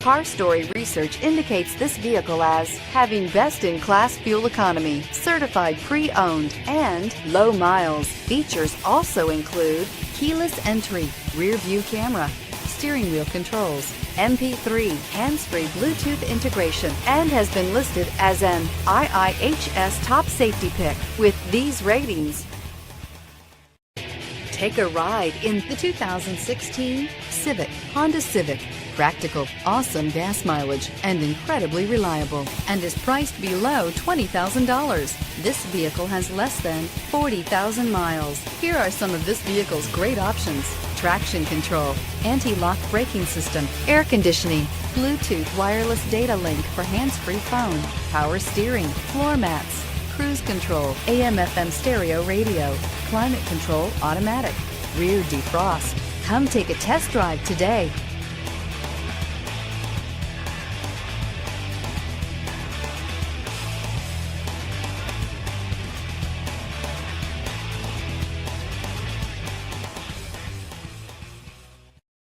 Car Story research indicates this vehicle as having best-in-class fuel economy, certified pre-owned, and low miles. Features also include keyless entry, rear view camera, steering wheel controls, MP3, hands-free Bluetooth integration, and has been listed as an IIHS top safety pick with these ratings. Take a ride in the 2016 Honda Civic. Practical, awesome gas mileage, and incredibly reliable, and is priced below $20,000. This vehicle has less than 40,000 miles. Here are some of this vehicle's great options: traction control, anti-lock braking system, air conditioning, Bluetooth wireless data link for hands-free phone, power steering, floor mats, cruise control, AM/FM stereo radio, climate control automatic, rear defrost. Come take a test drive today.